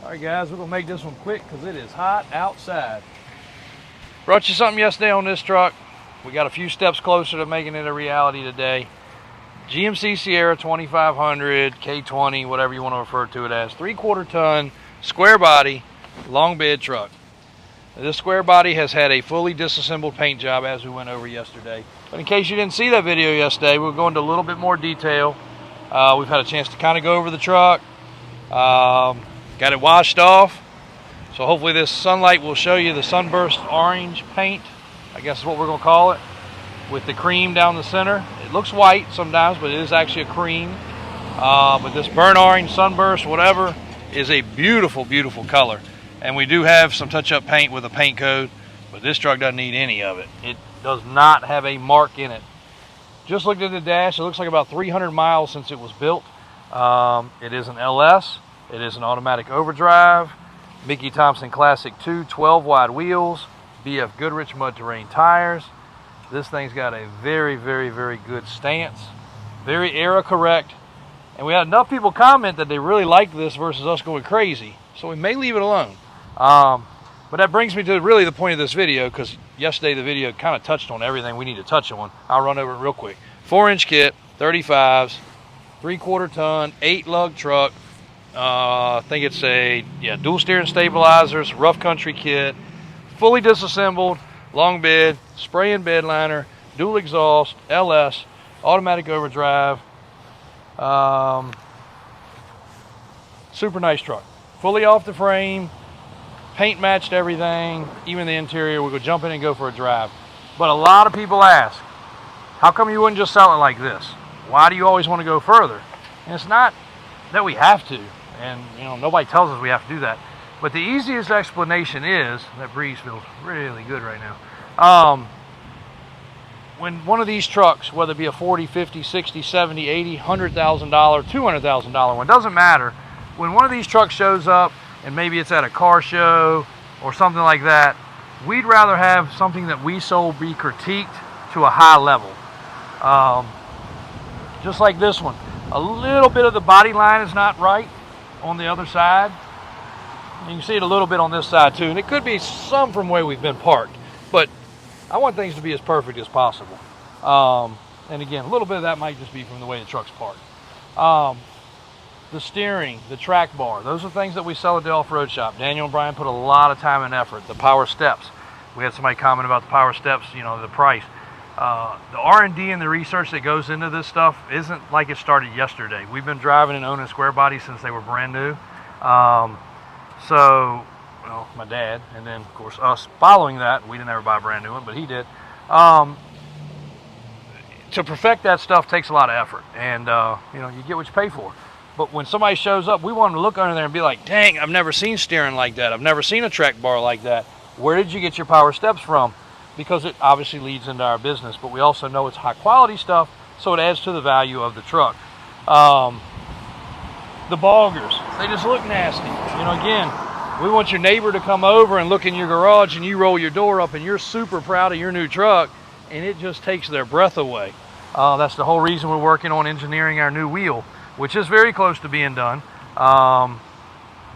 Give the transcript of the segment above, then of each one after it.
All right, guys, we're gonna make this one quick because it is hot outside. Brought you something yesterday on this truck. We got a few steps closer to making it a reality today. GMC Sierra 2500, K20, whatever you want to refer to it as. 3/4 ton, square body, long bed truck. This square body has had a fully disassembled paint job as we went over yesterday. But in case you didn't see that video yesterday, we'll go into a little bit more detail. We've had a chance to kind of go over the truck. Got it washed off. So hopefully this sunlight will show you the sunburst orange paint, I guess is what we're going to call it, with the cream down the center. It looks white sometimes, but it is actually a cream. But this burnt orange, sunburst, whatever, is a beautiful, beautiful color. And we do have some touch-up paint with a paint code, but this truck doesn't need any of it. It does not have a mark in it. Just looked at the dash. It looks like about 300 miles since it was built. It is an LS. It is an automatic overdrive. Mickey Thompson Classic 2 12 wide wheels. BF Goodrich mud terrain tires. This thing's got a very, very, very good stance. Very era correct. And we had enough people comment that they really liked this versus us going crazy. So we may leave it alone. But that brings me to really the point of this video, because yesterday the video kind of touched on everything we need to touch on. I'll run over it real quick. 4-inch kit, 35s, 3/4 ton, 8 lug truck. I think it's a dual steering stabilizers, rough country kit, fully disassembled, long bed, spray and bed liner, dual exhaust, LS, automatic overdrive. Super nice truck. Fully off the frame, paint matched everything, even the interior. We'll go jump in and go for a drive. But a lot of people ask, how come you wouldn't just sell it like this? Why do you always want to go further? And it's not that we have to, and nobody tells us we have to do that. But the easiest explanation is, that breeze feels really good right now. When one of these trucks, whether it be a 40, 50, 60, 70, 80, $100,000, $200,000 one, doesn't matter. When one of these trucks shows up, and maybe it's at a car show or something like that, we'd rather have something that we sold be critiqued to a high level. Just like this one. A little bit of the body line is not right on the other side. You can see it a little bit on this side too, and it could be some from where we've been parked, but I want things to be as perfect as possible. And again, a little bit of that might just be from the way the truck's parked. The steering, the track bar, those are things that we sell at the off-road shop. Daniel and Brian put a lot of time and effort. The power steps. We had somebody comment about the power steps, the price. The R&D and the research that goes into this stuff isn't like it started yesterday. We've been driving and owning square bodies since they were brand new. So, my dad, and then of course us following that. We didn't ever buy a brand new one, but he did. To perfect that stuff takes a lot of effort, and you get what you pay for. But when somebody shows up, we want them to look under there and be like, dang, I've never seen steering like that. I've never seen a track bar like that. Where did you get your power steps from? Because it obviously leads into our business, but we also know it's high quality stuff, so it adds to the value of the truck. The boggers, they just look nasty. Again, we want your neighbor to come over and look in your garage and you roll your door up and you're super proud of your new truck, and it just takes their breath away. That's the whole reason we're working on engineering our new wheel, which is very close to being done.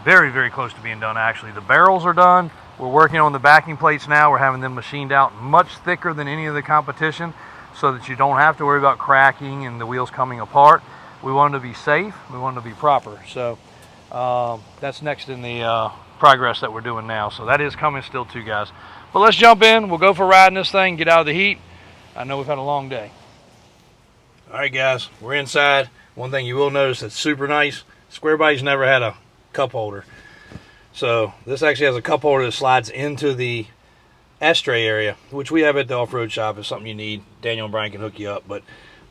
Very, very close to being done, actually. The barrels are done. We're working on the backing plates now. We're having them machined out much thicker than any of the competition so that you don't have to worry about cracking and the wheels coming apart. We want them to be safe. We want them to be proper. So that's next in the progress that we're doing now. So that is coming still too, guys. But let's jump in. We'll go for riding this thing, get out of the heat. I know we've had a long day. All right, guys, we're inside. One thing you will notice that's super nice, Square Body's never had a cup holder. So this actually has a cup holder that slides into the ashtray area, which we have at the off-road shop. If something you need, Daniel and Brian can hook you up. But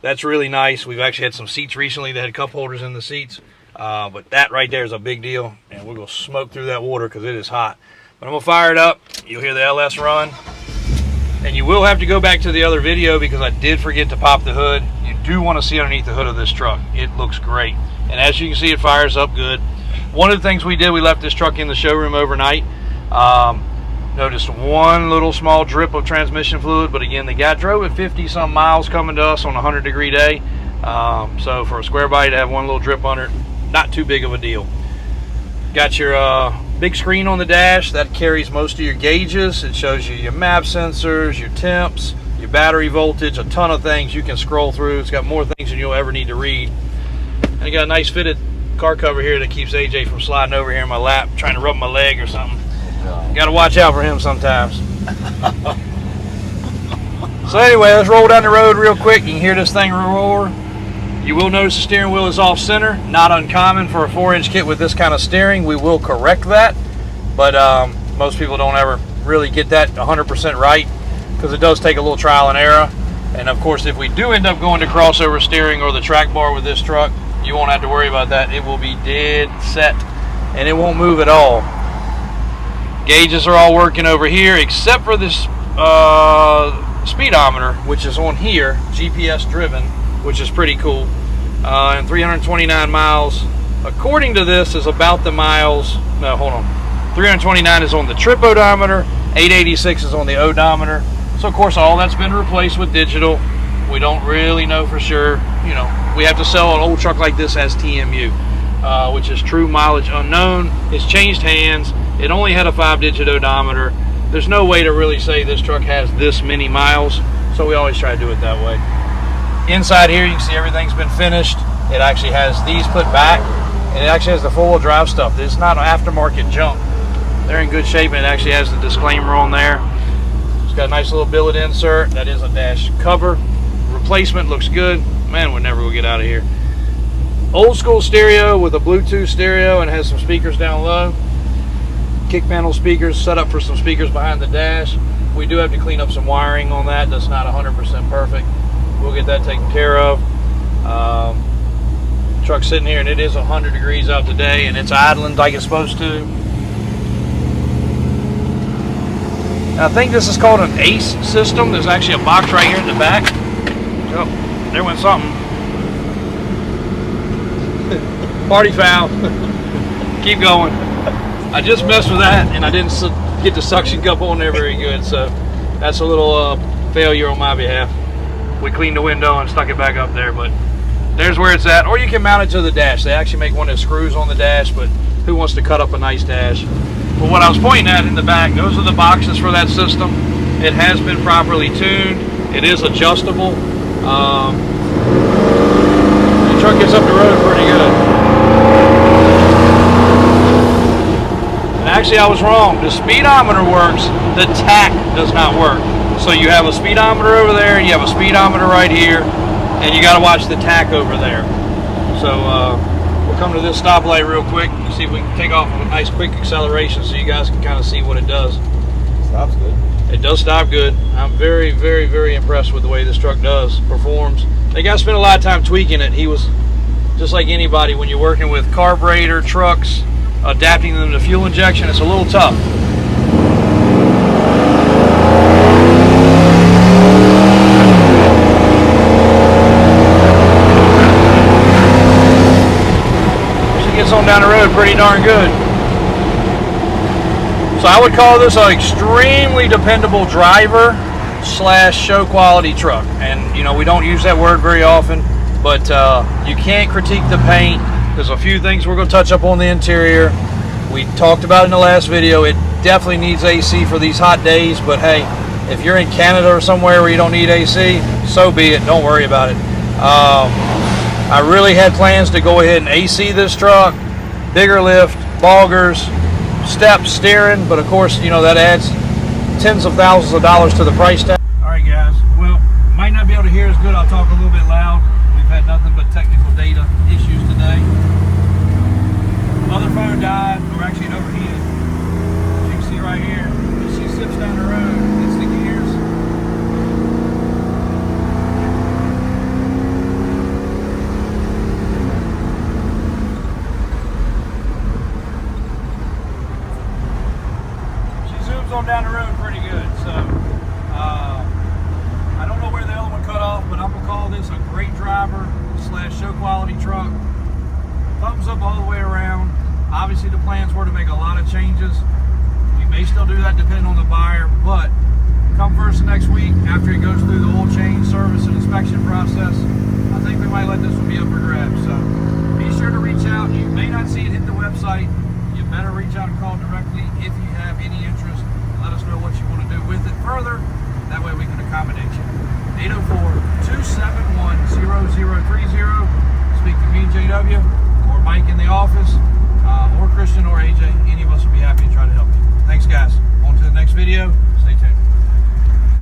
that's really nice. We've actually had some seats recently that had cup holders in the seats. But that right there is a big deal. And we're going to smoke through that water because it is hot. But I'm going to fire it up. You'll hear the LS run. And you will have to go back to the other video because I did forget to pop the hood. You do want to see underneath the hood of this truck. It looks great. And as you can see, it fires up good. One of the things we did, we left this truck in the showroom overnight. Noticed one little small drip of transmission fluid, but again, the guy drove at 50-some miles coming to us on a 100-degree day. So for a square body to have one little drip under it, not too big of a deal. Got your big screen on the dash that carries most of your gauges. It shows you your map sensors, your temps, your battery voltage, a ton of things you can scroll through. It's got more things than you'll ever need to read. And you got a nice fitted car cover here that keeps AJ from sliding over here in my lap, trying to rub my leg or something. Got to watch out for him sometimes. So anyway, let's roll down the road real quick. You can hear this thing roar. You will notice the steering wheel is off center. Not uncommon for a 4-inch kit with this kind of steering. We will correct that, but most people don't ever really get that 100% right because it does take a little trial and error. And of course, if we do end up going to crossover steering or the track bar with this truck, you won't have to worry about that. It will be dead set and it won't move at all. Gauges are all working over here except for this speedometer, which is on here, GPS driven, which is pretty cool. And 329 miles, according to this, is about the miles. No, hold on. 329 is on the trip odometer, 886 is on the odometer. So of course all that's been replaced with digital. We don't really know for sure. You know, we have to sell an old truck like this as TMU, which is true mileage unknown. It's changed hands. It only had a 5-digit odometer. There's no way to really say this truck has this many miles, so we always try to do it that way. Inside here, you can see everything's been finished. It actually has these put back, and it actually has the four-wheel drive stuff. It's not aftermarket junk. They're in good shape, and it actually has the disclaimer on there. It's got a nice little billet insert. That is a dash cover. Replacement looks good. Man, we'll never get out of here. Old school stereo with a Bluetooth stereo, and has some speakers down low. Kick panel speakers set up for some speakers behind the dash. We do have to clean up some wiring on that. That's not 100% perfect. We'll get that taken care of. Truck's sitting here and it is 100 degrees out today and it's idling like it's supposed to. And I think this is called an ACE system. There's actually a box right here in the back. Oh, there went something. Party foul. Keep going. I just messed with that and I didn't get the suction cup on there very good, so that's a little failure on my behalf. We cleaned the window and stuck it back up there, but there's where it's at. Or you can mount it to the dash. They actually make one that screws on the dash, but who wants to cut up a nice dash? But what I was pointing at in the back, those are the boxes for that system. It has been properly tuned. It is adjustable. The truck gets up the road pretty good. And actually I was wrong. The speedometer works, the tach does not work. So you have a speedometer over there, you have a speedometer right here, and you got to watch the tach over there. So we'll come to this stoplight real quick and see if we can take off a nice quick acceleration so you guys can kind of see what it does. Stops good. It does stop good. I'm very, very, very impressed with the way this truck performs. They got to spend a lot of time tweaking it. He was just like anybody when you're working with carburetor trucks, adapting them to fuel injection. It's a little tough. Gets on down the road pretty darn good. So I would call this an extremely dependable driver / show quality truck. And you know, we don't use that word very often, but you can't critique the paint. There's a few things we're going to touch up on the interior. We talked about it in the last video. It definitely needs AC for these hot days, but hey, if you're in Canada or somewhere where you don't need AC, so be it. Don't worry about it. I really had plans to go ahead and AC this truck, bigger lift, boggers, steps, steering, but of course, you know, that adds tens of thousands of dollars to the price tag. All right, guys, well, might not be able to hear as good. I'll talk a little bit loud. We've had nothing but technical data issues today. Mother phone died, or actually it overheated. As you can see right here, she sips down the road, hits the gears. On down the road pretty good, so I don't know where the other one cut off, but I'm gonna call this a great driver / show quality truck. Thumbs up all the way around. Obviously the plans were to make a lot of changes. We may still do that depending on the buyer, but come first next week after it goes through the oil change service and inspection process, I think we might let this one be up for grabs. So